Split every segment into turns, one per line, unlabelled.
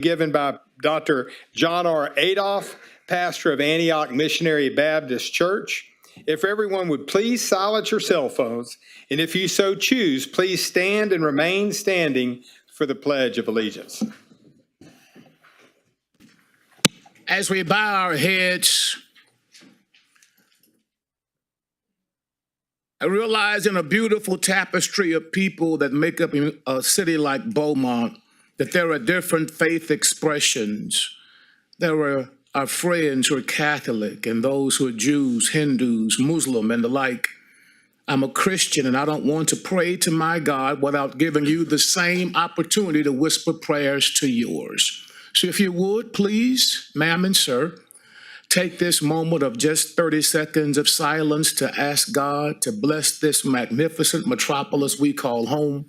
given by Dr. John R. Adolph, pastor of Antioch Missionary Baptist Church. If everyone would please silence your cell phones, and if you so choose, please stand and remain standing for the Pledge of Allegiance.
As we bow our heads, I realize in a beautiful tapestry of people that make up a city like Beaumont, that there are different faith expressions. There are our friends who are Catholic and those who are Jews, Hindus, Muslim, and the like. I'm a Christian, and I don't want to pray to my God without giving you the same opportunity to whisper prayers to yours. So if you would, please, ma'am and sir, take this moment of just 30 seconds of silence to ask God to bless this magnificent metropolis we call home,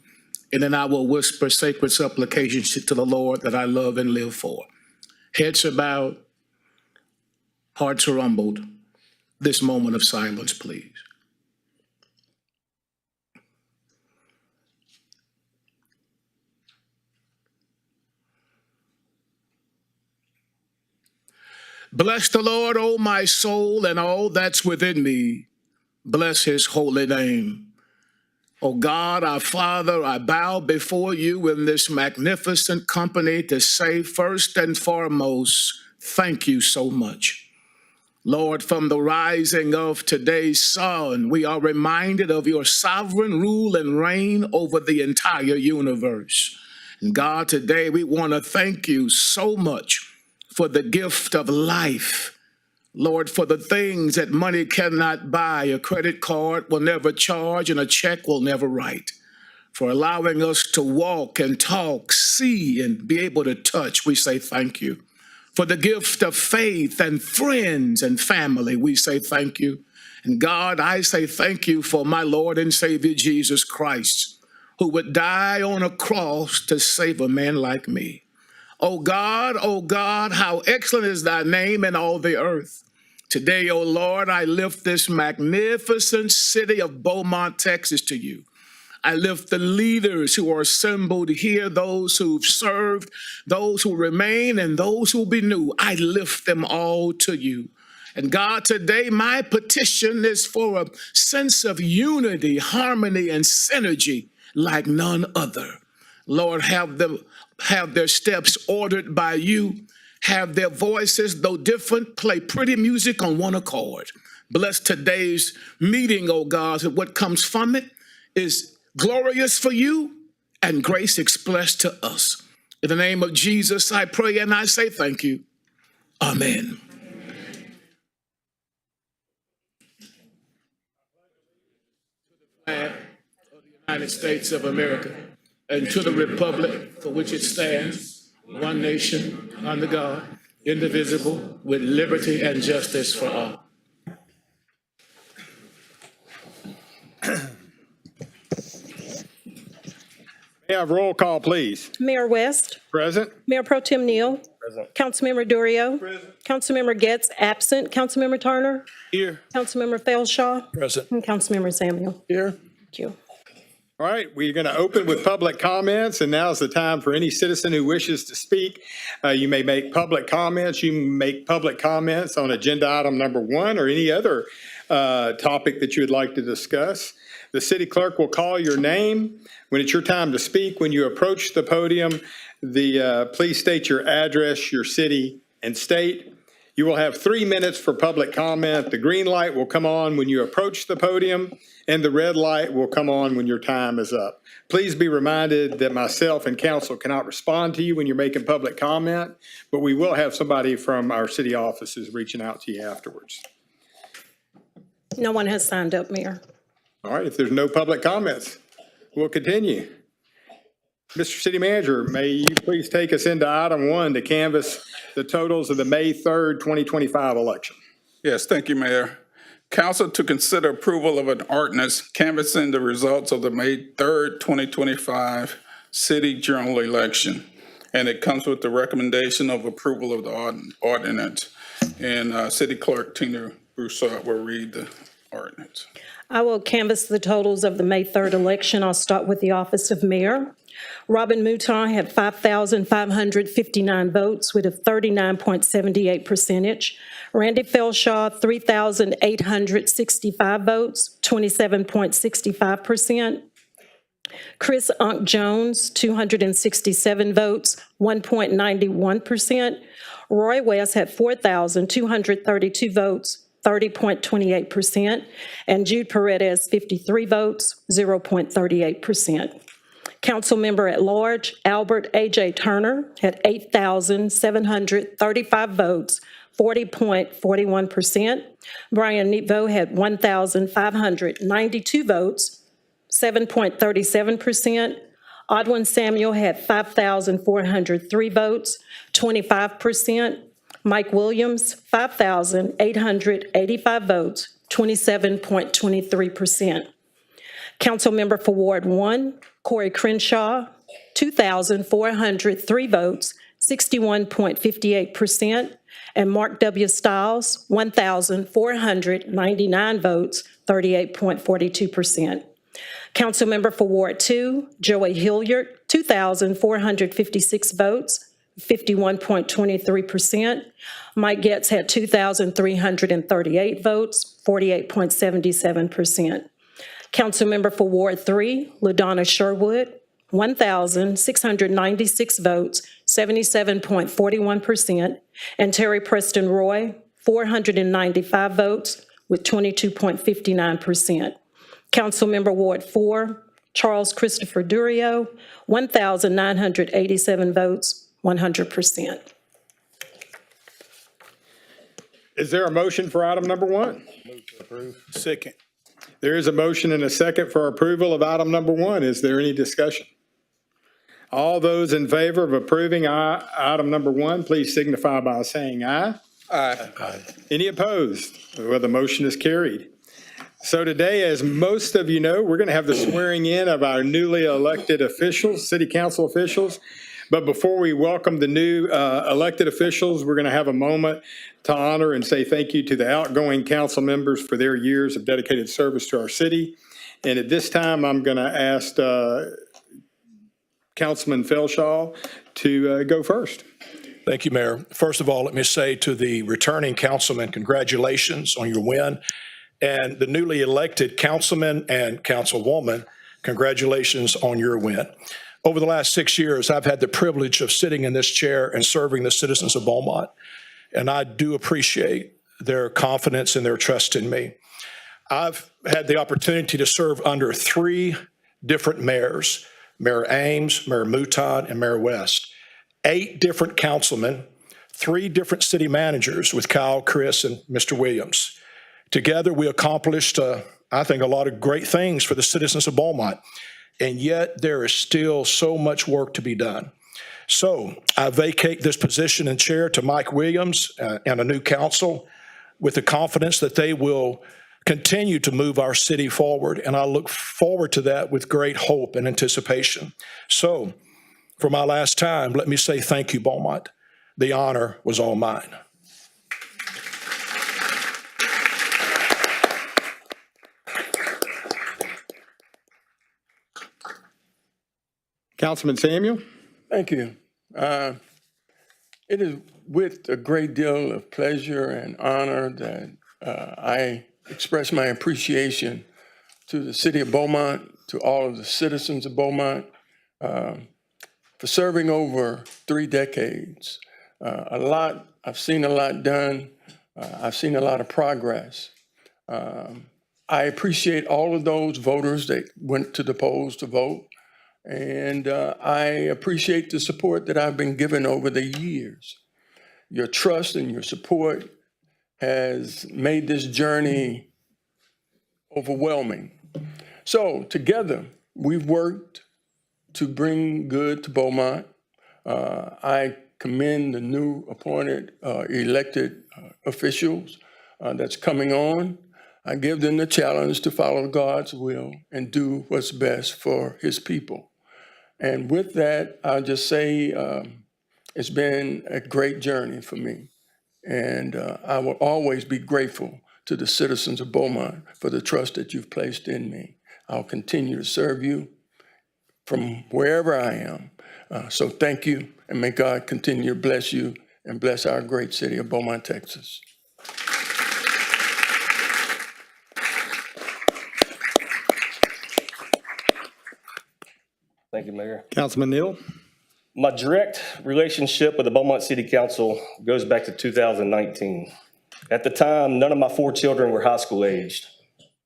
and then I will whisper sacred supplications to the Lord that I love and live for. Heads are bowed, hearts are humbled. This moment of silence, please. Bless the Lord, O my soul, and all that's within me. Bless his holy name. O God, our Father, I bow before you in this magnificent company to say first and foremost, thank you so much. Lord, from the rising of today's sun, we are reminded of your sovereign rule and reign over the entire universe. And God, today we want to thank you so much for the gift of life. Lord, for the things that money cannot buy, a credit card will never charge, and a check will never write. For allowing us to walk and talk, see, and be able to touch, we say thank you. For the gift of faith and friends and family, we say thank you. And God, I say thank you for my Lord and Savior Jesus Christ, who would die on a cross to save a man like me. O God, how excellent is thy name in all the earth. Today, O Lord, I lift this magnificent city of Beaumont, Texas to you. I lift the leaders who are assembled here, those who've served, those who remain, and those who will be new. I lift them all to you. And God, today my petition is for a sense of unity, harmony, and synergy like none other. Lord, have their steps ordered by you, have their voices, though different, play pretty music on one accord. Bless today's meeting, O God, that what comes from it is glorious for you and grace expressed to us. In the name of Jesus, I pray and I say thank you. Amen. Flag of the United States of America, and to the republic for which it stands, one nation, under God, indivisible, with liberty and justice for all.
May I have roll call, please?
Mayor West.
Present.
Mayor Pro Tem Neal.
Present.
Councilmember Durio. Present. Councilmember Getz absent. Councilmember Turner.
Here.
Councilmember Felshaw.
Present.
And Councilmember Samuel.
Here.
Thank you.
All right, we're going to open with public comments, and now's the time for any citizen who wishes to speak. You may make public comments. You can make public comments on agenda item number 1 or any other topic that you would like to discuss. The city clerk will call your name. When it's your time to speak, when you approach the podium, please state your address, your city, and state. You will have 3 minutes for public comment. The green light will come on when you approach the podium, and the red light will come on when your time is up. Please be reminded that myself and council cannot respond to you when you're making public comment, but we will have somebody from our city offices reaching out to you afterwards.
No one has signed up, Mayor.
All right, if there's no public comments, we'll continue. Mr. City Manager, may you please take us into item 1 to canvass the totals of the May 3rd, 2025 election.
Yes, thank you, Mayor. Council to consider approval of an ordinance canvassing the results of the May 3rd, 2025 City General Election. And it comes with the recommendation of approval of the ordinance. And City Clerk Tina Broussard will read the ordinance.
I will canvass the totals of the May 3rd election. I'll start with the office of mayor. Robin Mouton had 5,559 votes with a 39.78 percentage. Randy Felshaw, 3,865 votes, 27.65%. Chris Unk Jones, 267 votes, 1.91%. Roy West had 4,232 votes, 30.28%. And Jude Paredes, 53 votes, 0.38%. Councilmember at Large Albert A.J. Turner had 8,735 votes, 40.41%. Brian Neatvo had 1,592 votes, 7.37%. Odwin Samuel had 5,403 votes, 25%. Mike Williams, 5,885 votes, 27.23%. Councilmember for Ward 1, Cory Crenshaw, 2,403 votes, 61.58%, and Mark W. Stiles, 1,499 votes, 38.42%. Councilmember for Ward 2, Joey Hilliard, 2,456 votes, 51.23%. Mike Getz had 2,338 votes, 48.77%. Councilmember for Ward 3, LaDonna Sherwood, 1,696 votes, 77.41%, and Terry Preston Roy, 495 votes with 22.59%. Councilmember Ward 4, Charles Christopher Durio, 1,987 votes, 100%.
Is there a motion for item number 1?
Second.
There is a motion and a second for approval of item number 1. Is there any discussion? All those in favor of approving item number 1, please signify by saying aye.
Aye.
Any opposed? Well, the motion is carried. So today, as most of you know, we're going to have the swearing in of our newly elected officials, city council officials. But before we welcome the new elected officials, we're going to have a moment to honor and say thank you to the outgoing council members for their years of dedicated service to our city. And at this time, I'm going to ask Councilman Felshaw to go first.
Thank you, Mayor. First of all, let me say to the returning councilman, congratulations on your win. And the newly elected councilman and councilwoman, congratulations on your win. Over the last 6 years, I've had the privilege of sitting in this chair and serving the citizens of Beaumont, and I do appreciate their confidence and their trust in me. I've had the opportunity to serve under 3 different mayors, Mayor Ames, Mayor Mouton, and Mayor West, 8 different councilmen, 3 different city managers with Kyle, Chris, and Mr. Williams. Together, we accomplished, I think, a lot of great things for the citizens of Beaumont. And yet there is still so much work to be done. So I vacate this position and chair to Mike Williams and a new council with the confidence that they will continue to move our city forward. And I look forward to that with great hope and anticipation. So for my last time, let me say thank you, Beaumont. The honor was all mine.
Councilman Samuel?
Thank you. It is with a great deal of pleasure and honor that I express my appreciation to the city of Beaumont, to all of the citizens of Beaumont, for serving over 3 decades. I've seen a lot done. I've seen a lot of progress. I appreciate all of those voters that went to the polls to vote. And I appreciate the support that I've been given over the years. Your trust and your support has made this journey overwhelming. So together, we've worked to bring good to Beaumont. I commend the new appointed elected officials that's coming on. I give them the challenge to follow God's will and do what's best for his people. And with that, I'll just say it's been a great journey for me. And I will always be grateful to the citizens of Beaumont for the trust that you've placed in me. I'll continue to serve you from wherever I am. So thank you, and may God continue to bless you and bless our great city of Beaumont, Texas.
Thank you, Mayor.
Councilman Neal?
My direct relationship with the Beaumont City Council goes back to 2019. At the time, none of my 4 children were high school aged.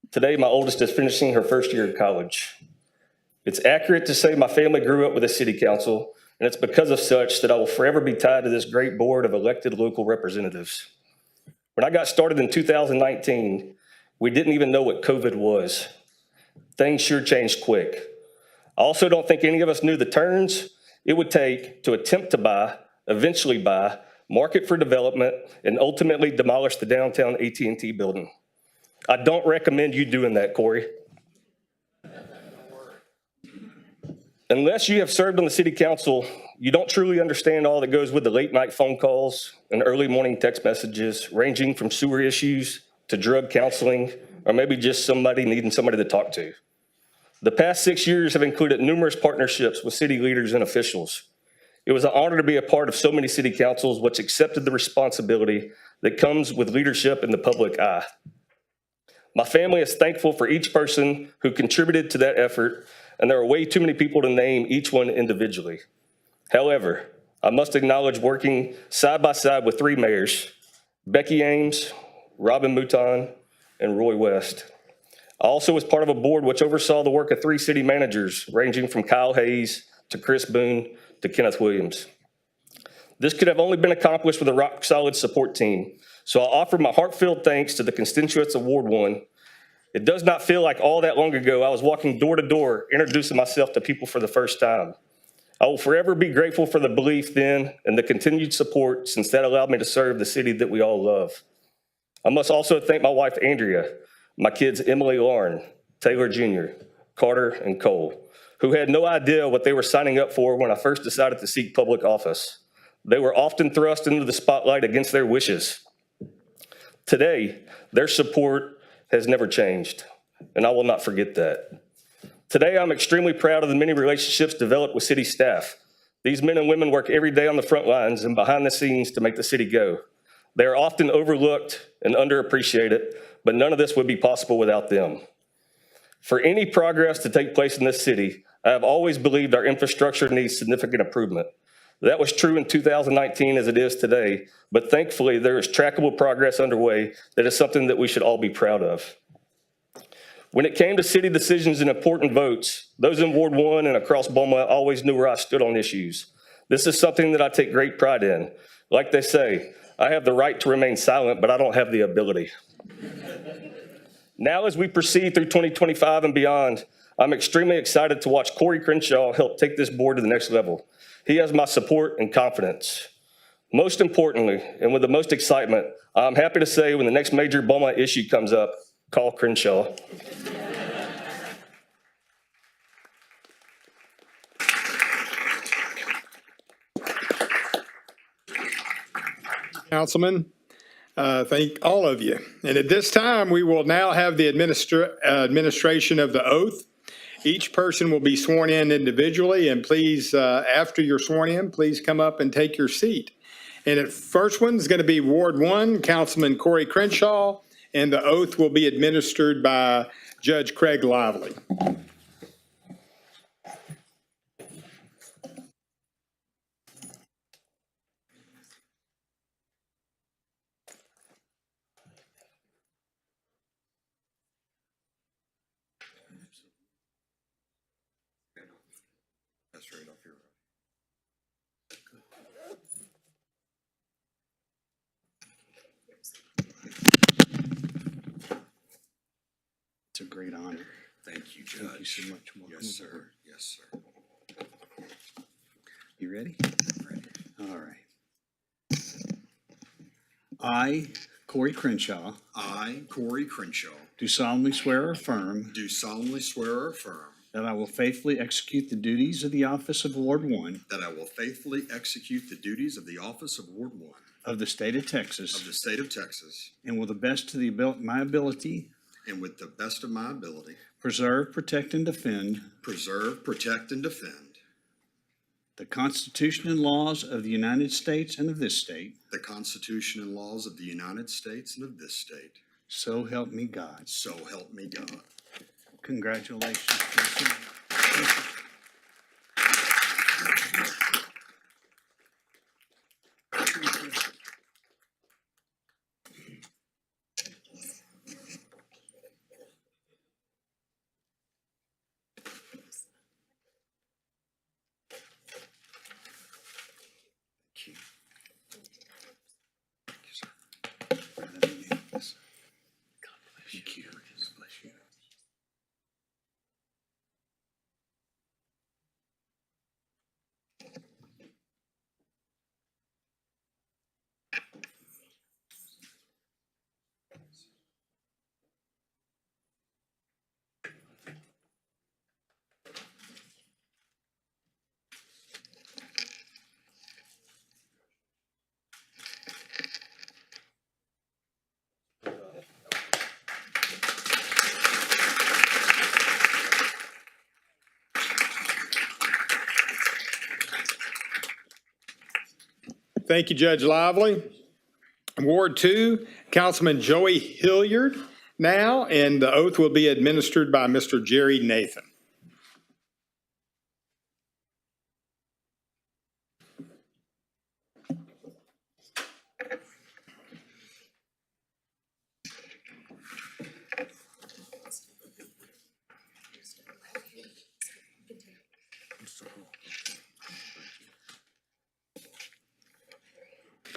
Today, my oldest is finishing her first year of college. It's accurate to say my family grew up with a city council, and it's because of such that I will forever be tied to this great board of elected local representatives. When I got started in 2019, we didn't even know what COVID was. Things sure changed quick. I also don't think any of us knew the turns it would take to attempt to buy, eventually buy, market for development, and ultimately demolish the downtown AT&T building. I don't recommend you doing that, Cory. Unless you have served on the city council, you don't truly understand all that goes with the late night phone calls and early morning text messages, ranging from sewer issues to drug counseling, or maybe just somebody needing somebody to talk to. The past 6 years have included numerous partnerships with city leaders and officials. It was an honor to be a part of so many city councils, which accepted the responsibility that comes with leadership in the public eye. My family is thankful for each person who contributed to that effort, and there are way too many people to name each one individually. However, I must acknowledge working side by side with 3 mayors, Becky Ames, Robin Mouton, and Roy West. I also was part of a board which oversaw the work of 3 city managers, ranging from Kyle Hayes to Chris Boone to Kenneth Williams. This could have only been accomplished with a rock-solid support team, so I offer my heartfelt thanks to the constituents of Ward 1. It does not feel like all that long ago I was walking door to door, introducing myself to people for the first time. I will forever be grateful for the belief then and the continued support, since that allowed me to serve the city that we all love. I must also thank my wife, Andrea, my kids, Emily, Lauren, Taylor Jr., Carter, and Cole, who had no idea what they were signing up for when I first decided to seek public office. They were often thrust into the spotlight against their wishes. Today, their support has never changed, and I will not forget that. Today, I'm extremely proud of the many relationships developed with city staff. These men and women work every day on the front lines and behind the scenes to make the city go. They are often overlooked and underappreciated, but none of this would be possible without them. For any progress to take place in this city, I have always believed our infrastructure needs significant improvement. That was true in 2019 as it is today, but thankfully there is trackable progress underway that is something that we should all be proud of. When it came to city decisions and important votes, those in Ward 1 and across Beaumont always knew where I stood on issues. This is something that I take great pride in. Like they say, I have the right to remain silent, but I don't have the ability. Now, as we proceed through 2025 and beyond, I'm extremely excited to watch Cory Crenshaw help take this board to the next level. He has my support and confidence. Most importantly, and with the most excitement, I'm happy to say when the next major Beaumont issue comes up, call Crenshaw.
Councilman, thank all of you. And at this time, we will now have the administration of the oath. Each person will be sworn in individually, and please, after you're sworn in, please come up and take your seat. And the first one is going to be Ward 1, Councilman Cory Crenshaw, and the oath will be administered by Judge Craig Lively.
That's right off your right.
It's a great honor.
Thank you, Judge.
Thank you so much. Welcome
Yes, sir.
aboard.
Yes, sir.
You ready?
Ready.
All right. I, Cory Crenshaw,
I, Cory Crenshaw,
do solemnly swear or affirm
do solemnly swear or affirm
that I will faithfully execute the duties of the office of Ward 1
that I will faithfully execute the duties of the office of Ward 1
of the state of
of
Texas
the state of Texas
and will the best to my ability
and with the best of my ability,
preserve, protect, and defend
preserve, protect, and defend
the Constitution and laws of the United States and of this state.
the Constitution and laws of the United States and of this state.
So help me God.
So help me God.
Congratulations, Councilman. Thank you. Bless you.
Thank you, Judge Lively. Ward 2, Councilman Joey Hilliard now, and the oath will be administered by Mr. Jerry Nathan.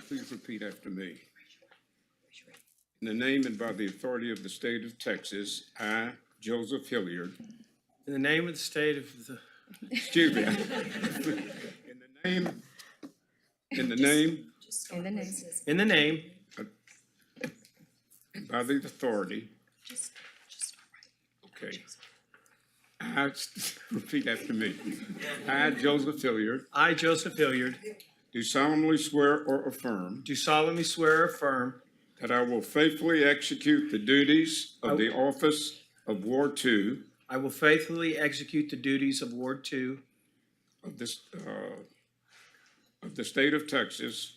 Please repeat after me. In the name and by the authority of the state of Texas, I, Joseph Hilliard.
In the name of the state of the.
Excuse me. In the name.
In the name.
And by the authority. Okay. I, repeat after me. I, Joseph Hilliard.
I, Joseph Hilliard.
Do solemnly swear or affirm.
Do solemnly swear or affirm.
That I will faithfully execute the duties of the office of Ward 2.
I will faithfully execute the duties of Ward 2.
Of the state of Texas.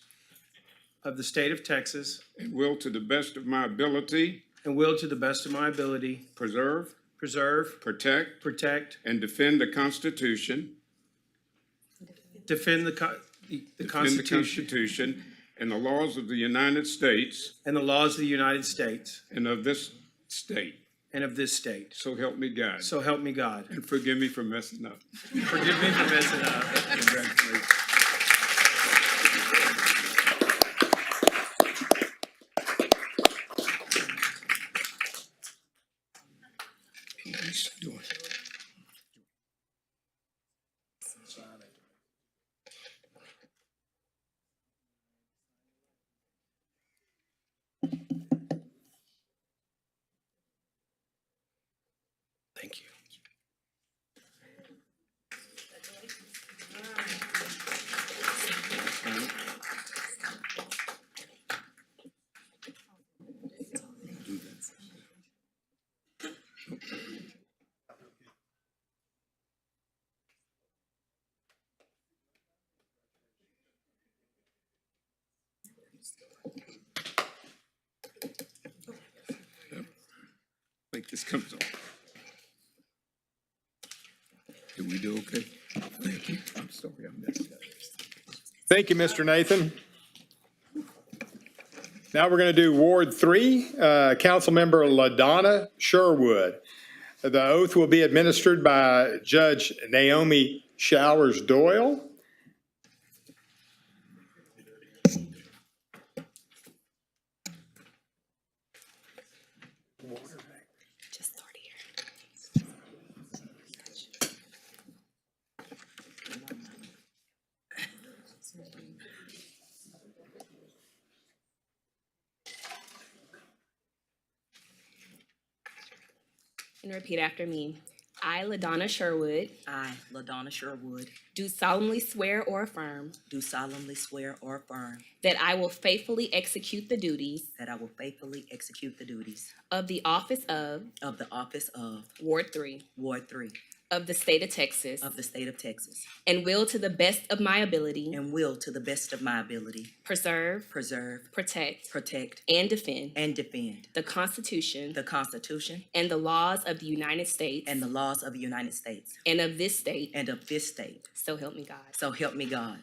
Of the state of Texas.
And will to the best of my ability.
And will to the best of my ability.
Preserve. Protect.
Protect.
And defend the Constitution.
Defend the Constitution.
And the laws of the United States.
And the laws of the United States.
And of this state.
And of this state.
So help me God.
So help me God.
And forgive me for messing up.
Forgive me for messing up.
Congratulations.
Thank you.
I think this comes off. Did we do okay? Thank you. I'm sorry I messed up.
Thank you, Mr. Nathan. Now we're going to do Ward 3, Councilmember LaDonna Sherwood. The oath will be administered by Judge Naomi Showers Doyle.
And repeat after me. I, LaDonna Sherwood,
I, LaDonna Sherwood,
do solemnly swear or affirm
do solemnly swear or affirm
that I will faithfully execute the duties
that I will faithfully execute the duties
of the office of
of the office of
Ward 3
Ward 3
of the state of Texas
of the state of Texas,
and will to the best of my ability
and will, to the best of my ability,
preserve,
preserve,
protect,
protect,
and defend
and defend
the Constitution
the Constitution
and the laws of the United States
and the laws of the United States
and of this state.
and of this state.
So help me God.
So help me God.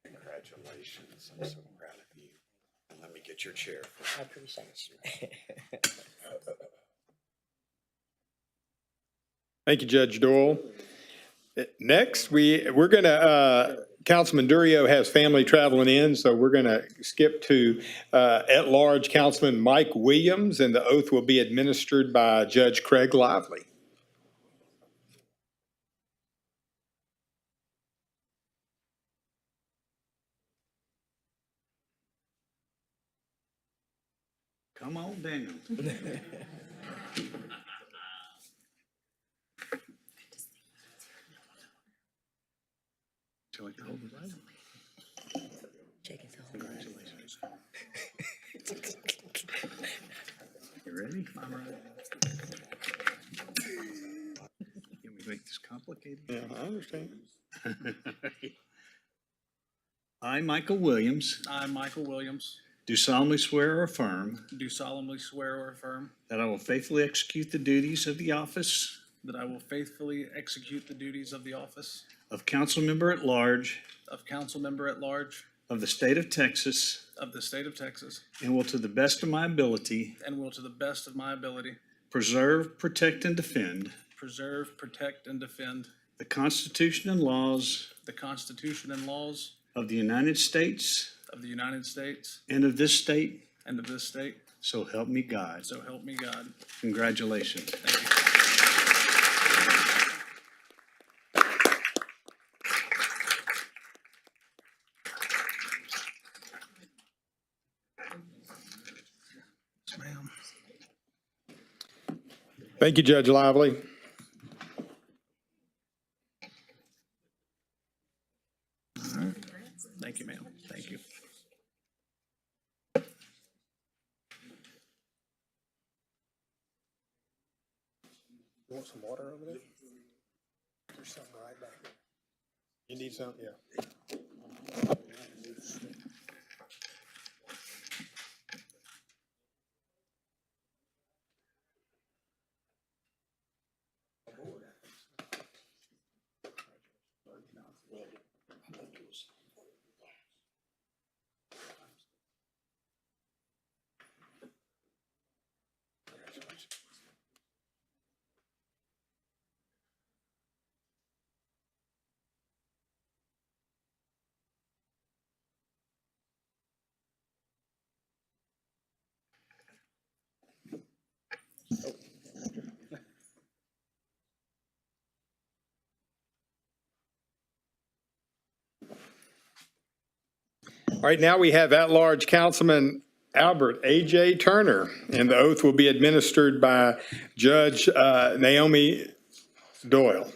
Congratulations. I'm so proud of you. Let me get your chair. I appreciate it.
Thank you, Judge Doyle. Next, we're going to, Councilman Durio has family traveling in, so we're going to skip to at-large Councilman Mike Williams, and the oath will be administered by Judge Craig Lively.
Come on down. Shall I hold the Bible? Congratulations. You ready? I'm ready. Can we make this complicated?
Yeah, I understand.
I, Michael Williams,
I, Michael Williams,
do solemnly swear or affirm
do solemnly swear or affirm
that I will faithfully execute the duties of the office
that I will faithfully execute the duties of the office
of council member at large
of council member at large
of the state of Texas
of the state of Texas
and will to the best of my ability
and will to the best of my ability
preserve, protect, and defend
preserve, protect, and defend
the Constitution and laws
the Constitution and laws
of the United States
of the United States
and of this state,
and of this state.
so help me God.
So help me God.
Congratulations.
Thank you.
Yes, ma'am.
Thank you, Judge Lively.
All right. Thank you, ma'am. Thank you.
You want some water over there? There's something right back there. You need some? Yeah. All right, now we have at-large Councilman Albert A.J. Turner, and the oath will be administered by Judge Naomi Doyle.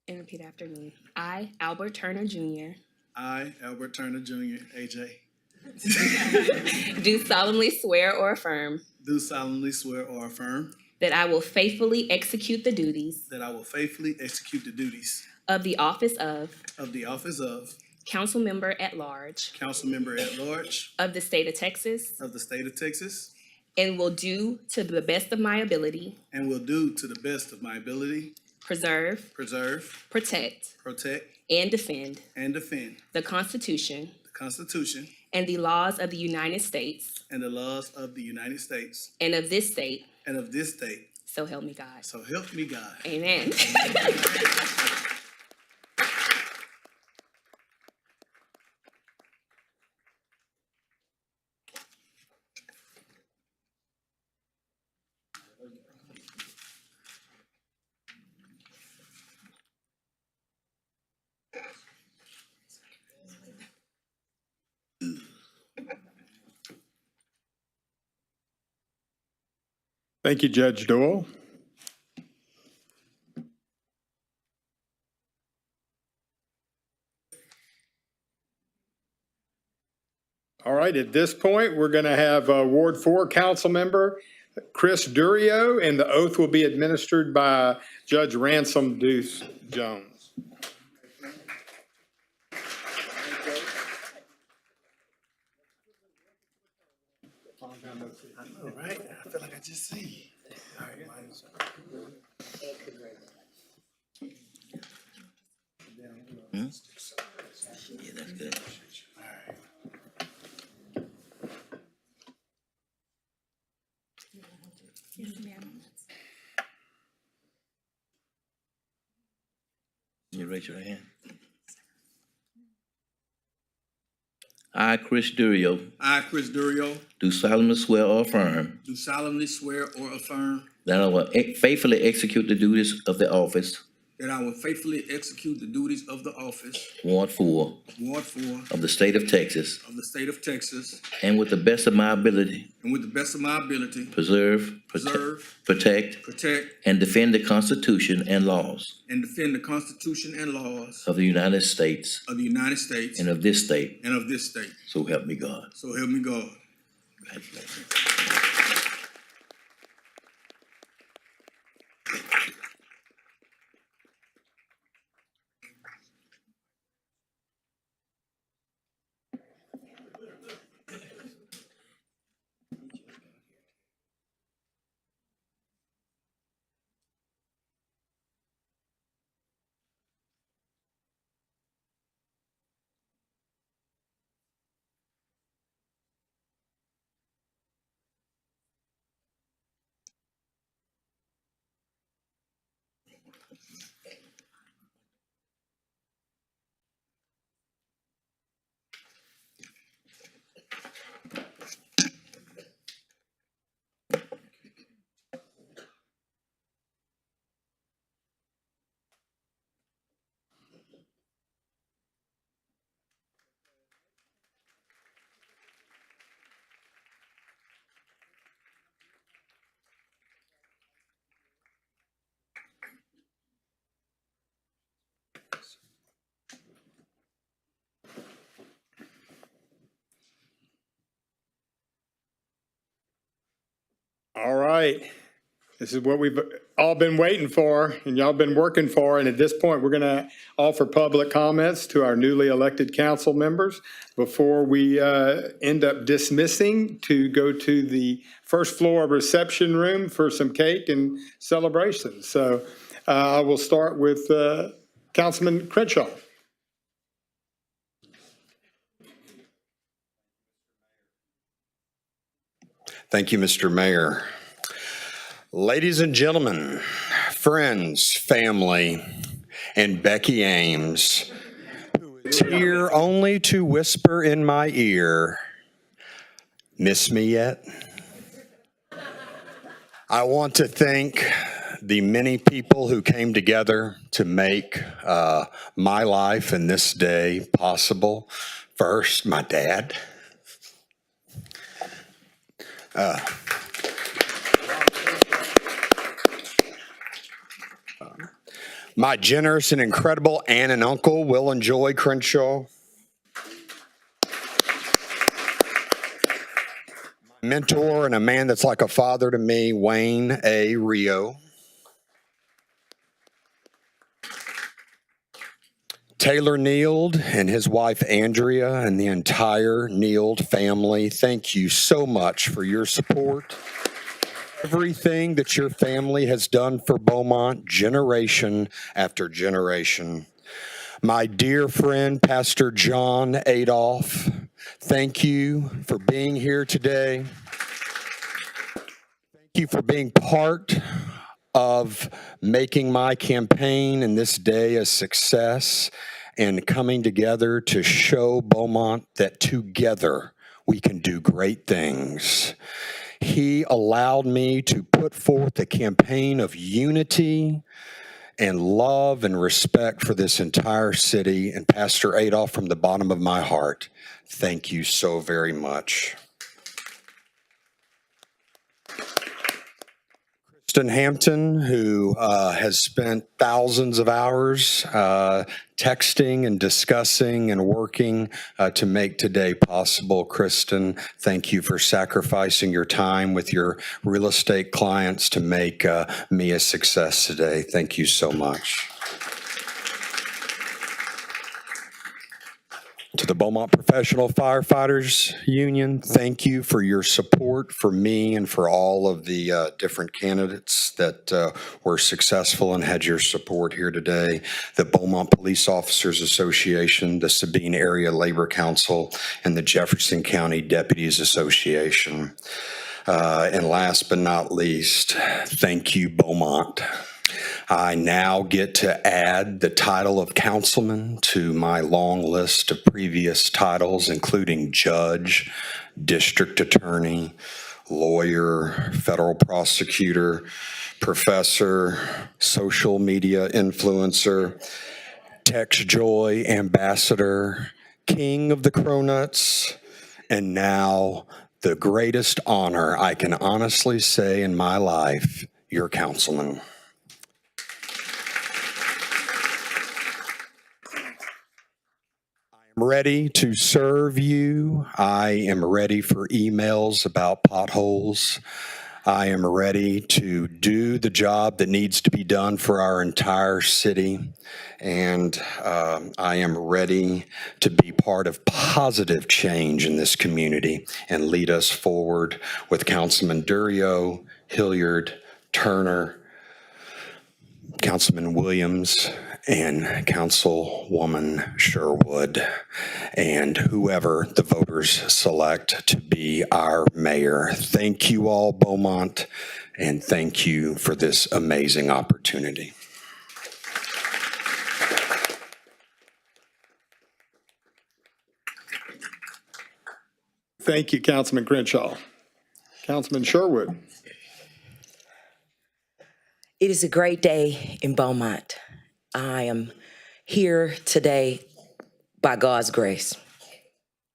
And repeat after me. I, Albert Turner Jr.,
I, Albert Turner Jr., AJ,
do solemnly swear or affirm
do solemnly swear or affirm
that I will faithfully execute the duties
that I will faithfully execute the duties
of the office of Council Member at Large
Council Member at Large
of the State of Texas
of the State of Texas
and will do to the best of my ability
and will do to the best of my ability
preserve,
preserve,
protect,
protect,
and defend
and defend
the Constitution
the Constitution
and the laws of the United States
and the laws of the United States
and of this state.
and of this state.
So help me God.
So help me God.
Amen.
Thank you, Judge Doyle. All right, at this point, we're going to have Ward 4 Council Member Chris Durio, and the oath will be administered by Judge Ransom Deuce Jones.
All right, I feel like I just see you. All right, mine's
Yeah, that's good. You raise your hand. I, Chris Durio,
I, Chris Durio,
do solemnly swear or affirm
do solemnly swear or affirm
that I will faithfully execute the duties of the office,
that I will faithfully execute the duties of the office,
Ward 4,
Ward 4
of the State of Texas,
of the State of Texas,
and with the best of my ability,
and with the best of my ability,
preserve, protect,
protect,
and defend the Constitution and laws
and defend the Constitution and laws
of the United States
of the United States
and of this state.
and of this state.
So help me God.
So help me God.
Congratulations.
All right. This is what we've all been waiting for and y'all been working for. And at this point, we're going to offer public comments to our newly elected council members before we end up dismissing to go to the first floor reception room for some cake and celebration. So I will start with Councilman Crenshaw.
Thank you, Mr. Mayor. Ladies and gentlemen, friends, family, and Becky Ames, who is here only to whisper in my ear, miss me yet? I want to thank the many people who came together to make my life and this day possible. First, my dad. My generous and incredible aunt and uncle, Will and Joy Crenshaw. My mentor and a man that's like a father to me, Wayne A. Rio. Taylor Neild and his wife Andrea and the entire Neild family, thank you so much for your support. Everything that your family has done for Beaumont, generation after generation. My dear friend, Pastor John Adolph, thank you for being here today. Thank you for being part of making my campaign and this day a success and coming together to show Beaumont that together we can do great things. He allowed me to put forth a campaign of unity and love and respect for this entire city. And Pastor Adolph, from the bottom of my heart, thank you so very much. Kristen Hampton, who has spent thousands of hours texting and discussing and working to make today possible. Kristen, thank you for sacrificing your time with your real estate clients to make me a success today. Thank you so much. To the Beaumont Professional Firefighters Union, thank you for your support for me and for all of the different candidates that were successful and had your support here today. The Beaumont Police Officers Association, the Sabine Area Labor Council, and the Jefferson County Deputies Association. And last but not least, thank you, Beaumont. I now get to add the title of councilman to my long list of previous titles, including judge, district attorney, lawyer, federal prosecutor, professor, social media influencer, Tex Joy ambassador, king of the Cronuts, and now the greatest honor I can honestly say in my life, your councilman. I'm ready to serve you. I am ready for emails about potholes. I am ready to do the job that needs to be done for our entire city. And I am ready to be part of positive change in this community and lead us forward with Councilman Durio, Hilliard, Turner, Councilman Williams, and Councilwoman Sherwood, and whoever the voters select to be our mayor. Thank you all, Beaumont, and thank you for this amazing opportunity.
Thank you, Councilman Crenshaw. Councilman Sherwood.
It is a great day in Beaumont. I am here today by God's grace.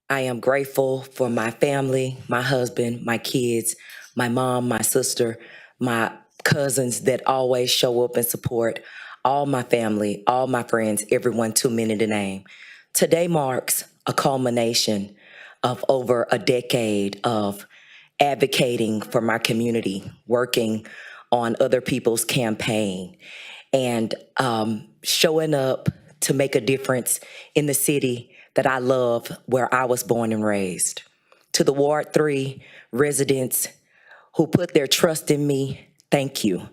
I am grateful for my family, my husband, my kids, my mom, my sister, my cousins that always show up and support, all my family, all my friends, everyone too many to name. Today marks a culmination of over a decade of advocating for my community, working on other people's campaign and showing up to make a difference in the city that I love, where I was born and raised. To the Ward 3 residents who put their trust in me, thank you.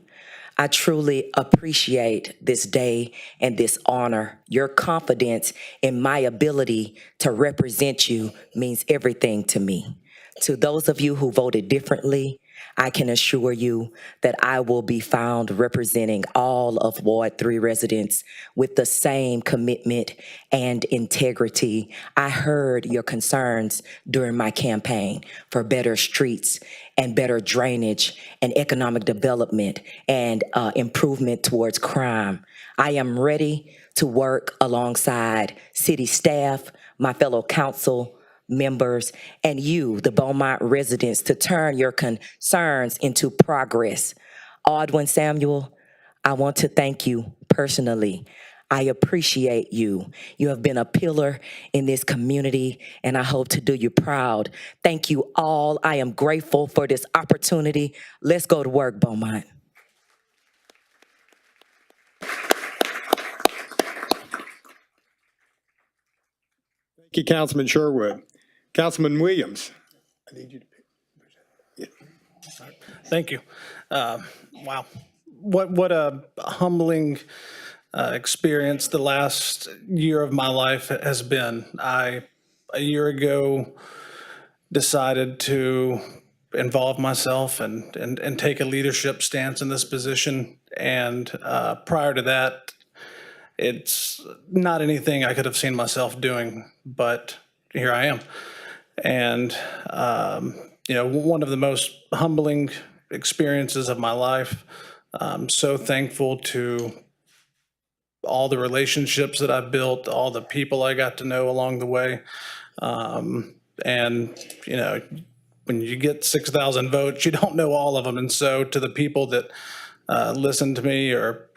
I truly appreciate this day and this honor. Your confidence in my ability to represent you means everything to me. To those of you who voted differently, I can assure you that I will be found representing all of Ward 3 residents with the same commitment and integrity. I heard your concerns during my campaign for better streets and better drainage and economic development and improvement towards crime. I am ready to work alongside city staff, my fellow council members, and you, the Beaumont residents, to turn your concerns into progress. Aldwin Samuel, I want to thank you personally. I appreciate you. You have been a pillar in this community, and I hope to do you proud. Thank you all. I am grateful for this opportunity. Let's go to work, Beaumont.
Thank you, Councilman Sherwood. Councilman Williams. I need you to pick. Yeah.
Thank you. Wow. What a humbling experience the last year of my life has been. A year ago, decided to involve myself and take a leadership stance in this position. And prior to that, it's not anything I could have seen myself doing, but here I am. And, one of the most humbling experiences of my life. I'm so thankful to all the relationships that I've built, all the people I got to know along the way. And when you get 6,000 votes, you don't know all of them. And so to the people that listened to me or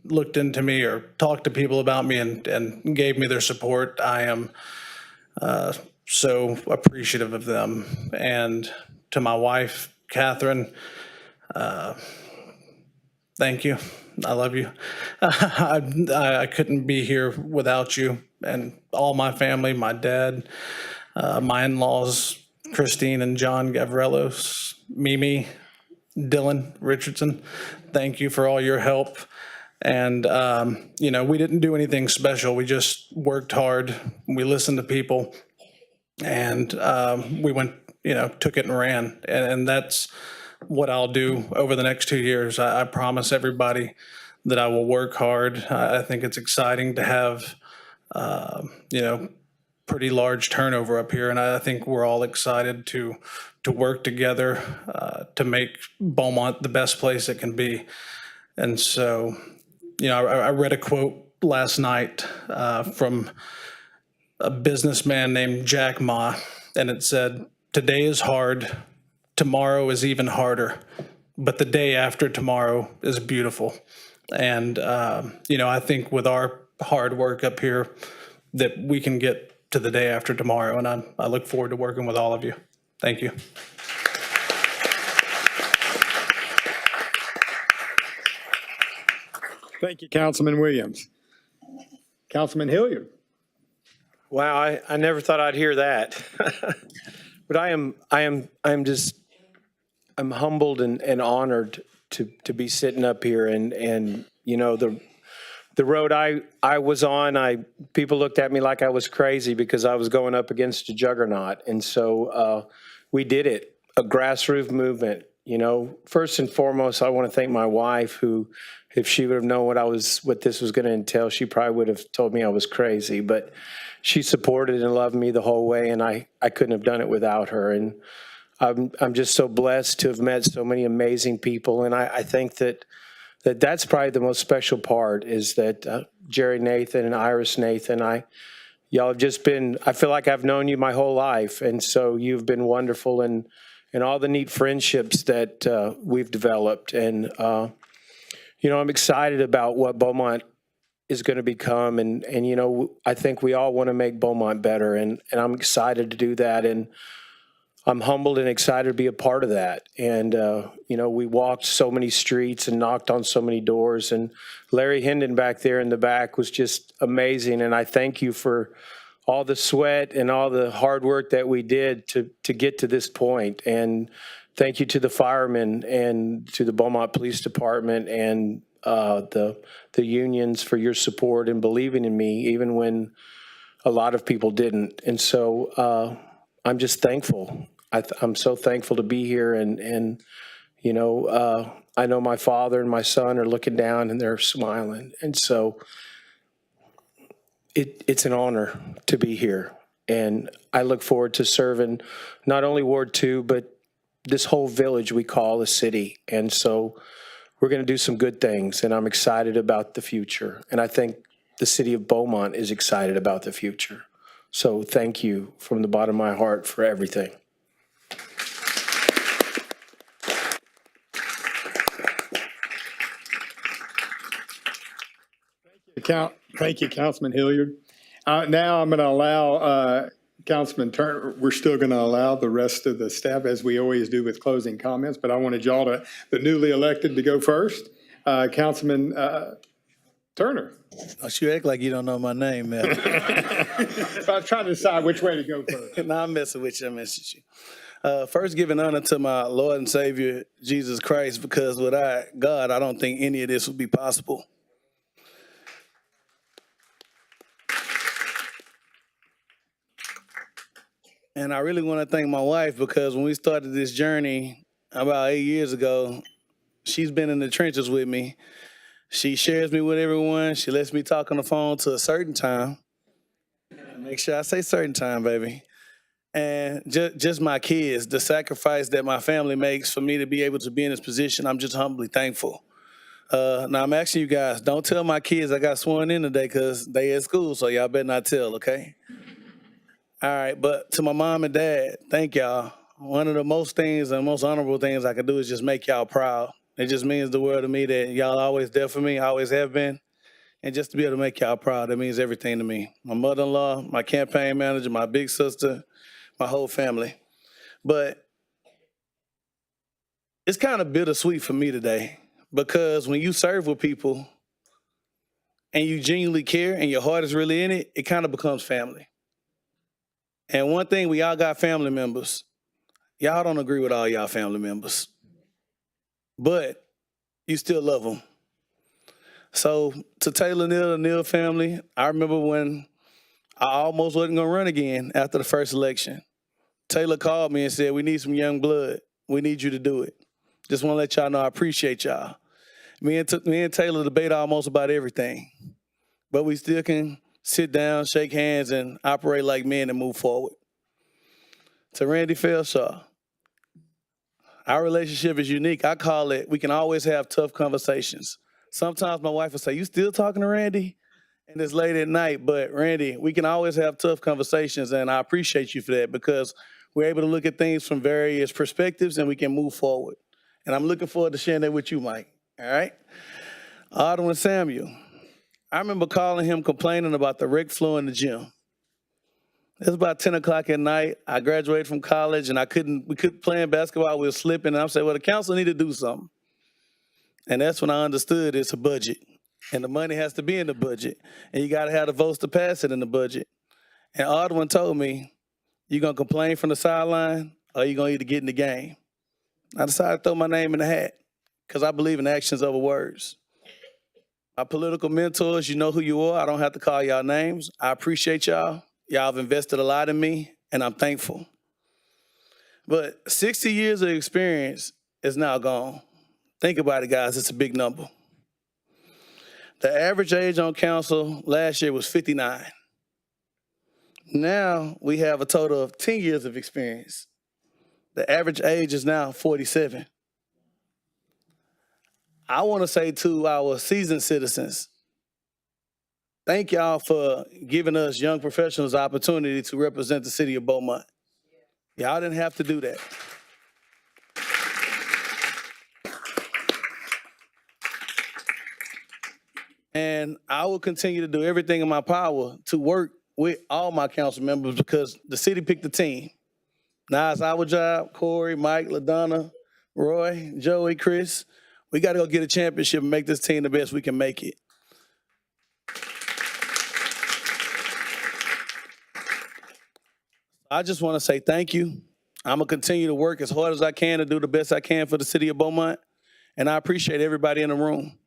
looked into me or talked to people about me and gave me their support, I am so appreciative of them. And to my wife, Catherine, thank you. I love you. I couldn't be here without you and all my family, my dad, my in-laws, Christine and John Gavrelos, Mimi, Dylan Richardson. Thank you for all your help. And, we didn't do anything special. We just worked hard. We listened to people and we went, took it and ran. And that's what I'll do over the next 2 years. I promise everybody that I will work hard. I think it's exciting to have, pretty large turnover up here. And I think we're all excited to work together to make Beaumont the best place it can be. And so, I read a quote last night from a businessman named Jack Ma, and it said, "Today is hard, tomorrow is even harder, but the day after tomorrow is beautiful." And, I think with our hard work up here that we can get to the day after tomorrow. And I look forward to working with all of you. Thank you.
Thank you, Councilman Williams. Councilman Hilliard.
Wow, I never thought I'd hear that. But I'm humbled and honored to be sitting up here and the road I was on, people looked at me like I was crazy because I was going up against a juggernaut. And so we did it, a grassroots movement. First and foremost, I want to thank my wife who, if she would have known what this was going to entail, she probably would have told me I was crazy. But she supported and loved me the whole way, and I couldn't have done it without her. And I'm just so blessed to have met so many amazing people. And I think that's probably the most special part is that Jerry Nathan and Iris Nathan, y'all have just been, I feel like I've known you my whole life. And so you've been wonderful and all the neat friendships that we've developed. And, I'm excited about what Beaumont is going to become. And I think we all want to make Beaumont better. And I'm excited to do that. And I'm humbled and excited to be a part of that. And, we walked so many streets and knocked on so many doors. And Larry Hendon back there in the back was just amazing. And I thank you for all the sweat and all the hard work that we did to get to this point. And thank you to the firemen and to the Beaumont Police Department and the unions for your support and believing in me, even when a lot of people didn't. And so I'm just thankful. I'm so thankful to be here. And I know my father and my son are looking down and they're smiling. And so it's an honor to be here. And I look forward to serving not only Ward 2, but this whole village we call a city. And so we're going to do some good things, and I'm excited about the future. And I think the city of Beaumont is excited about the future. So thank you from the bottom of my heart for everything.
Thank you, Councilman Hilliard. Now I'm going to allow Councilman Turner. We're still going to allow the rest of the staff, as we always do, with closing comments, but I wanted y'all the newly elected, to go first. Councilman Turner.
Oh, you act like you don't know my name, man.
I was trying to decide which way to go first.
No, I'm messing with you. First, giving honor to my Lord and Savior, Jesus Christ, because without God, I don't think any of this would be possible. And I really want to thank my wife, because when we started this journey about 8 years ago, she's been in the trenches with me. She shares me with everyone. She lets me talk on the phone to a certain time. Make sure I say certain time, baby. And just my kids, the sacrifice that my family makes for me to be able to be in this position, I'm just humbly thankful. Now, I'm asking you guys, don't tell my kids I got sworn in today, because they at school, so y'all better not tell, okay? All right, but to my mom and dad, thank y'all. One of the most honorable things I can do is just make y'all proud. It just means the world to me that y'all always there for me, always have been. And just to be able to make y'all proud, that means everything to me. My mother-in-law, my campaign manager, my big sister, my whole family. But it's kind of bittersweet for me today, because when you serve with people and you genuinely care and your heart is really in it, it kind of becomes family. And one thing, we all got family members. Y'all don't agree with all y'all family members, but you still love them. So to Taylor Neal, the Neal family, I remember when I almost wasn't going to run again after the first election. Taylor called me and said, we need some young blood. We need you to do it. Just want to let y'all know I appreciate y'all. Me and Taylor debate almost about everything, but we still can sit down, shake hands, and operate like men and move forward. To Randy Felshaw, our relationship is unique. I call it, we can always have tough conversations. Sometimes my wife will say, you still talking to Randy? And it's late at night, but Randy, we can always have tough conversations, and I appreciate you for that, because we're able to look at things from various perspectives and we can move forward. And I'm looking forward to sharing that with you, Mike, all right? Alderman Samuel, I remember calling him complaining about the rec floor in the gym. It was about 10 o'clock at night. I graduated from college and we couldn't play basketball. We were slipping. And I'm saying, well, the council need to do something. And that's when I understood it's a budget. And the money has to be in the budget. And you got to have the votes to pass it in the budget. And Alderman told me, you going to complain from the sideline or you going to either get in the game? I decided to throw my name in the hat, because I believe in actions over words. My political mentors, you know who you are. I don't have to call y'all names. I appreciate y'all. Y'all have invested a lot in me, and I'm thankful. But 60 years of experience is now gone. Think about it, guys. It's a big number. The average age on council last year was 59. Now we have a total of 10 years of experience. The average age is now 47. I want to say to our seasoned citizens, thank y'all for giving us young professionals the opportunity to represent the city of Beaumont. Y'all didn't have to do that. And I will continue to do everything in my power to work with all my council members, because the city picked the team. Now it's our job, Cory, Mike, LaDonna, Roy, Joey, Chris. We got to go get a championship and make this team the best we can make it. I just want to say thank you. I'm going to continue to work as hard as I can to do the best I can for the city of Beaumont. And I appreciate everybody in the room.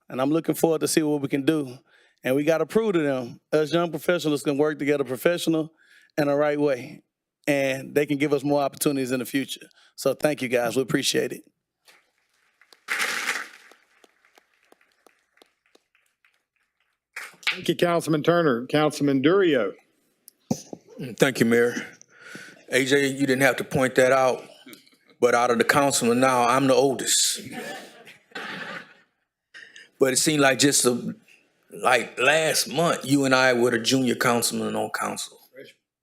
And I'm looking forward to see what we can do. And we got to prove to them, us young professionals can work together professional and the right way. And they can give us more opportunities in the future. So thank you, guys. We appreciate it.
Thank you, Councilman Turner. Councilman Durio.
Thank you, Mayor. AJ, you didn't have to point that out, but out of the councilmen now, I'm the oldest. But it seemed like just like last month, you and I were the junior councilman on council.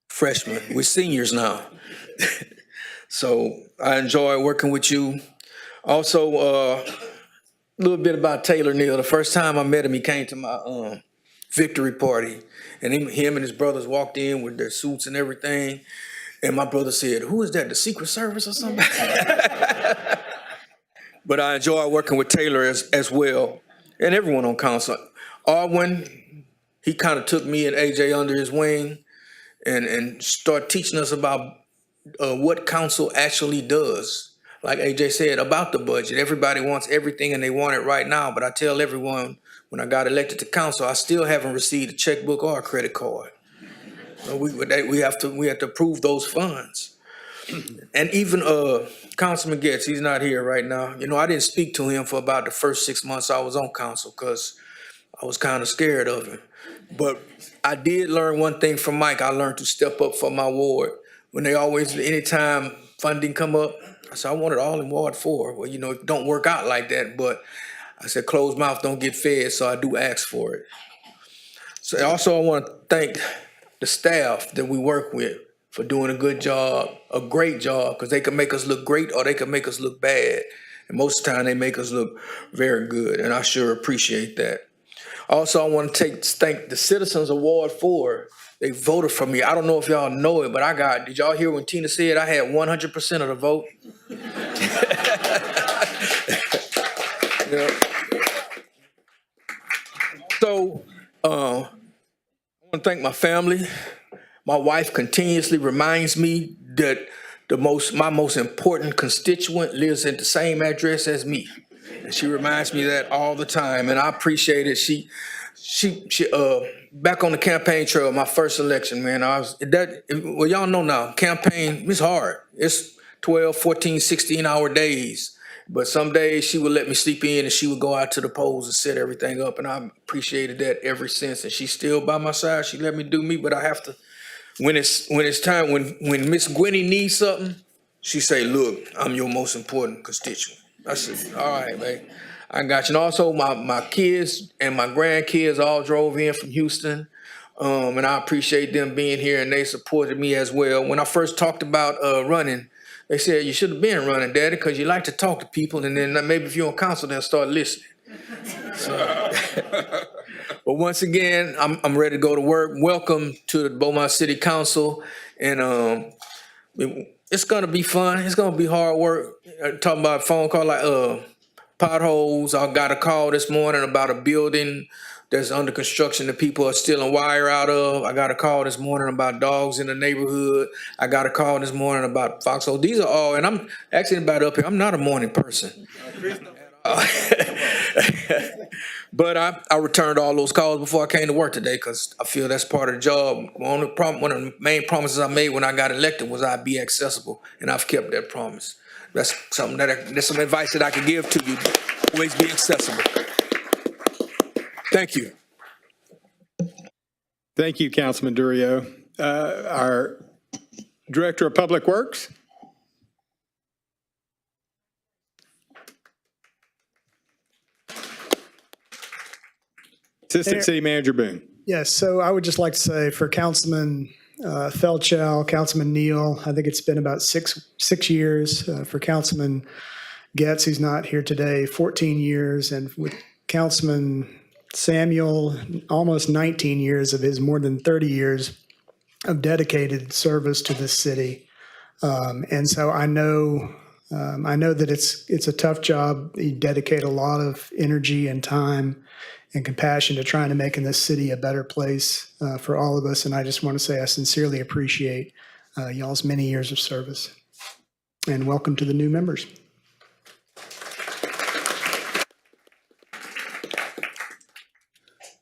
Freshmen. We're seniors now. So I enjoy working with you. Also, a little bit about Taylor Neal. The first time I met him, he came to my victory party, and him and his brothers walked in with their suits and everything. And my brother said, "Who is that, the Secret Service or something?" But I enjoy working with Taylor as well, and everyone on council. Arwen, he kind of took me and AJ under his wing and started teaching us about what council actually does. Like AJ said, about the budget. Everybody wants everything and they want it right now, but I tell everyone, when I got elected to council, I still haven't received a checkbook or a credit card. We have to approve those funds. And even Councilman Getz, he's not here right now. You know, I didn't speak to him for about the first 6 months I was on council because I was kind of scared of him. But I did learn one thing from Mike. I learned to step up for my ward. When they always, anytime funding come up, I said, I want it all in Ward 4. Well, you know, it don't work out like that, but I said, closed mouth don't get fed, so I do ask for it. So also I want to thank the staff that we work with for doing a good job, a great job, because they can make us look great or they can make us look bad. And most of the time they make us look very good, and I sure appreciate that. Also, I want to thank the citizens of Ward 4. They voted for me. I don't know if y'all know it, but did y'all hear when Tina said I had 100% of the vote? Yeah. So, I want to thank my family. My wife continuously reminds me that my most important constituent lives at the same address as me. And she reminds me of that all the time, and I appreciate it. She back on the campaign trail, my first election, man, well, y'all know now, campaign is hard. It's 12, 14, 16-hour days. But some days she would let me sleep in and she would go out to the polls and set everything up, and I appreciated that ever since. And she's still by my side. She let me do me, but I have to, when it's time, when Miss Gwenny needs something, she say, look, I'm your most important constituent. I said, all right, man, I got you. And also my kids and my grandkids all drove in from Houston, and I appreciate them being here, and they supported me as well. When I first talked about running, they said, you should have been running, Daddy, because you like to talk to people, and then maybe if you're on council, they'll start listening. So, but once again, I'm ready to go to work. Welcome to the Beaumont City Council, and it's gonna be fun. It's gonna be hard work. Talking about a phone call like potholes. I got a call this morning about a building that's under construction that people are stealing wire out of. I got a call this morning about dogs in the neighborhood. I got a call this morning about foxholes. These are all, and I'm actually about up here. I'm not a morning person. But I returned all those calls before I came to work today because I feel that's part of the job. One of the main promises I made when I got elected was I'd be accessible, and I've kept that promise. That's something that's some advice that I can give to you. Always be accessible. Thank you.
Thank you, Councilman Durio. Our Director of Public Works. Assistant City Manager Boone.
Yes, so I would just like to say for Councilman Felchow, Councilman Neal, I think it's been about six years. For Councilman Getz, who's not here today, 14 years. And with Councilman Samuel, almost 19 years of his more than 30 years of dedicated service to this city. And so I know that it's a tough job. You dedicate a lot of energy and time and compassion to trying to making this city a better place for all of us. And I just want to say I sincerely appreciate y'all's many years of service. And welcome to the new members.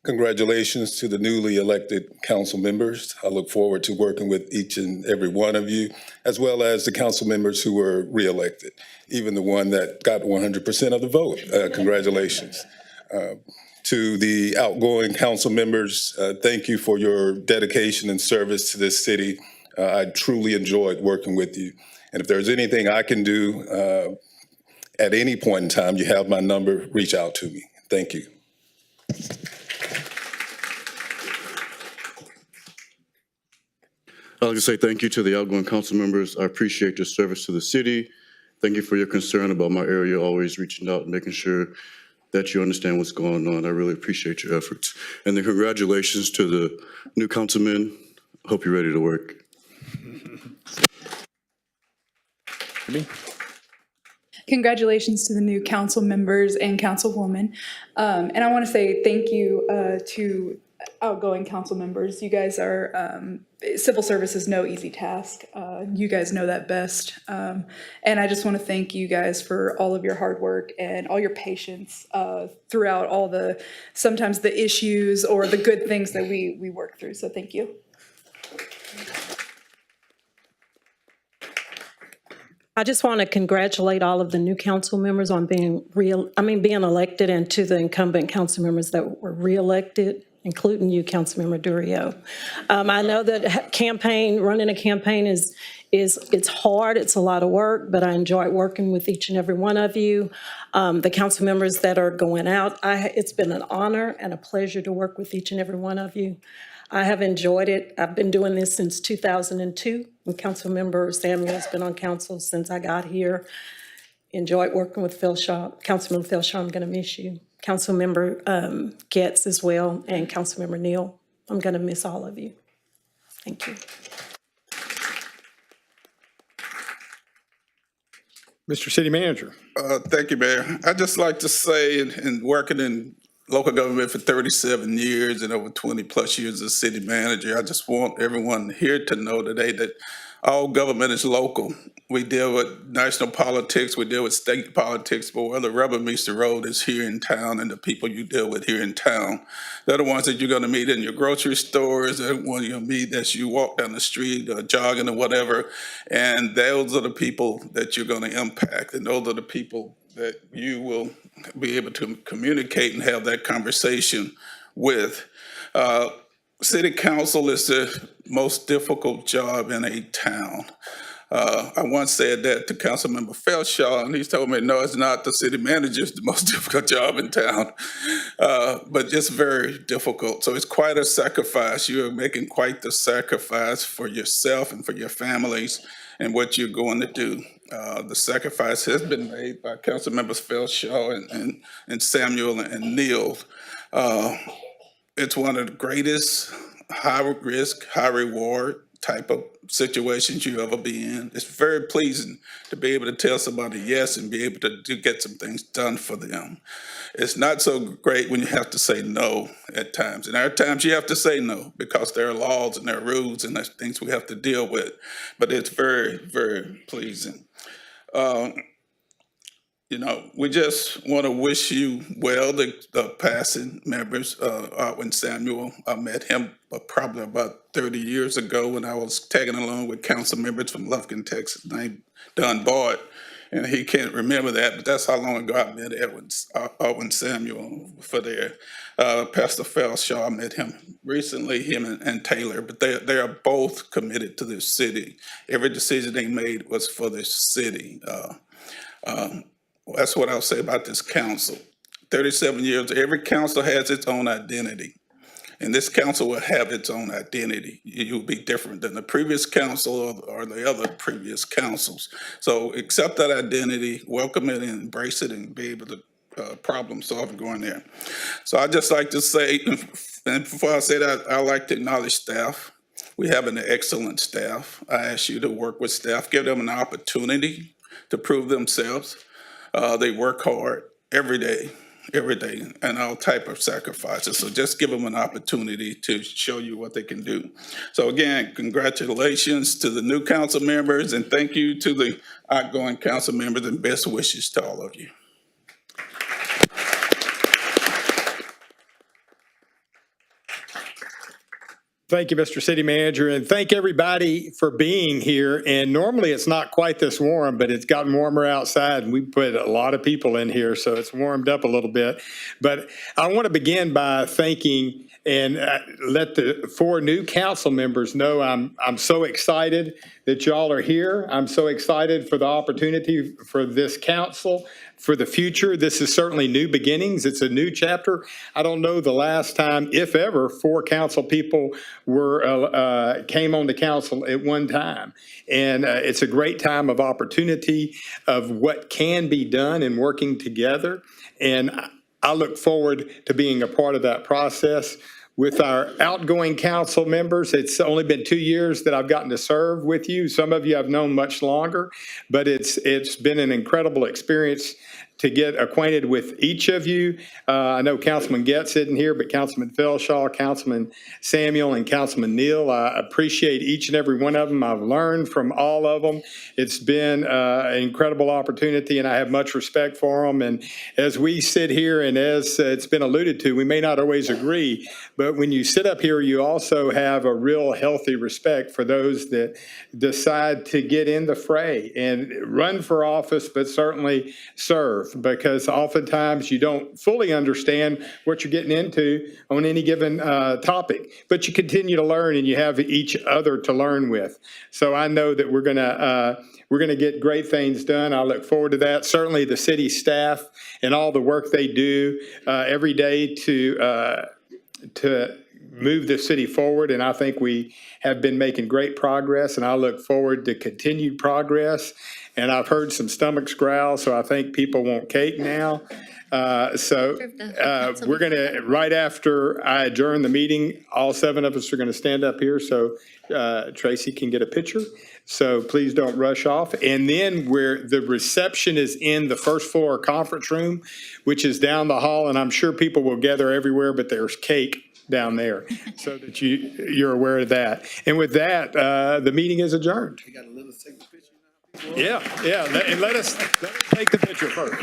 Congratulations to the newly elected council members. I look forward to working with each and every one of you, as well as the council members who were reelected, even the one that got 100% of the vote. Congratulations. To the outgoing council members, thank you for your dedication and service to this city. I truly enjoyed working with you. And if there's anything I can do at any point in time, you have my number, reach out to me. Thank you.
I'd like to say thank you to the outgoing council members. I appreciate your service to the city. Thank you for your concern about my area, always reaching out and making sure that you understand what's going on. I really appreciate your efforts. And then congratulations to the new councilmen. Hope you're ready to work.
Congratulations to the new council members and councilwoman. And I want to say thank you to outgoing council members. You guys are, civil service is no easy task. You guys know that best. And I just want to thank you guys for all of your hard work and all your patience throughout all the, sometimes the issues or the good things that we work through. So thank you.
I just want to congratulate all of the new council members on being elected, and to the incumbent council members that were reelected, including you, Councilmember Durio. I know that running a campaign it's hard, it's a lot of work, but I enjoyed working with each and every one of you. The council members that are going out, it's been an honor and a pleasure to work with each and every one of you. I have enjoyed it. I've been doing this since 2002, and Councilmember Samuel's been on council since I got here. Enjoyed working with Councilmember Philshaw. I'm going to miss you. Councilmember Getz as well, and Councilmember Neal. I'm going to miss all of you. Thank you.
Mr. City Manager.
Thank you, Mayor. I'd just like to say, in working in local government for 37 years and over 20 plus years as city manager, I just want everyone here to know today that all government is local. We deal with national politics, we deal with state politics, but where the rubber meets the road is here in town, and the people you deal with here in town. They're the ones that you're going to meet in your grocery stores, they're the ones you'll meet as you walk down the street or jogging or whatever, and those are the people that you're going to impact, and those are the people that you will be able to communicate and have that conversation with. City council is the most difficult job in a town. I once said that to Councilmember Philshaw, and he told me, no, it's not. The city manager is the most difficult job in town, but it's very difficult. So it's quite a sacrifice. You're making quite the sacrifice for yourself and for your families and what you're going to do. The sacrifice has been made by Councilmembers Philshaw and Samuel and Neal. It's one of the greatest high risk, high reward type of situations you ever be in. It's very pleasing to be able to tell somebody yes and be able to get some things done for them. It's not so great when you have to say no at times. And there are times you have to say no because there are laws and there are rules and there's things we have to deal with. But it's very, very pleasing. We just want to wish you well, the passing members. When Samuel, I met him probably about 30 years ago when I was tagging along with council members from Lufkin, Texas, named Don Bard. And he can't remember that, but that's how long ago I met Edwin Samuel for there. Pastor Philshaw, I met him recently, him and Taylor, but they are both committed to this city. Every decision they made was for this city. That's what I'll say about this council. 37 years, every council has its own identity. And this council will have its own identity. It will be different than the previous council or the other previous councils. So accept that identity, welcome it, and embrace it, and be able to problem solve going there. So I'd just like to say, and before I say that, I'd like to acknowledge staff. We have an excellent staff. I ask you to work with staff, give them an opportunity to prove themselves. They work hard every day, and all type of sacrifices. So just give them an opportunity to show you what they can do. So again, congratulations to the new council members, and thank you to the outgoing council members, and best wishes to all of you.
Thank you, Mr. City Manager, and thank everybody for being here. And normally it's not quite this warm, but it's gotten warmer outside, and we put a lot of people in here, so it's warmed up a little bit. But I want to begin by thanking and let the 4 new council members know I'm so excited that y'all are here. I'm so excited for the opportunity for this council, for the future. This is certainly new beginnings. It's a new chapter. I don't know the last time, if ever, 4 council people came on the council at one time. And it's a great time of opportunity of what can be done and working together. And I look forward to being a part of that process. With our outgoing council members, it's only been 2 years that I've gotten to serve with you. Some of you I've known much longer, but it's been an incredible experience to get acquainted with each of you. I know Councilman Getz isn't here, but Councilman Felshaw, Councilman Samuel, and Councilman Neal, I appreciate each and every one of them. I've learned from all of them. It's been an incredible opportunity, and I have much respect for them. And as we sit here, and as it's been alluded to, we may not always agree, but when you sit up here, you also have a real healthy respect for those that decide to get in the fray and run for office, but certainly serve. Because oftentimes you don't fully understand what you're getting into on any given topic, but you continue to learn, and you have each other to learn with. So I know that we're gonna get great things done. I look forward to that. Certainly the city staff and all the work they do every day to move the city forward, and I think we have been making great progress, and I look forward to continued progress. And I've heard some stomachs growl, so I think people want cake now. We're going to, right after I adjourn the meeting, all 7 of us are going to stand up here so Tracy can get a picture. So please don't rush off. And then the reception is in the first floor conference room, which is down the hall, and I'm sure people will gather everywhere, but there's cake down there so that you're aware of that. And with that, the meeting is adjourned. Yeah, and let us take the picture first.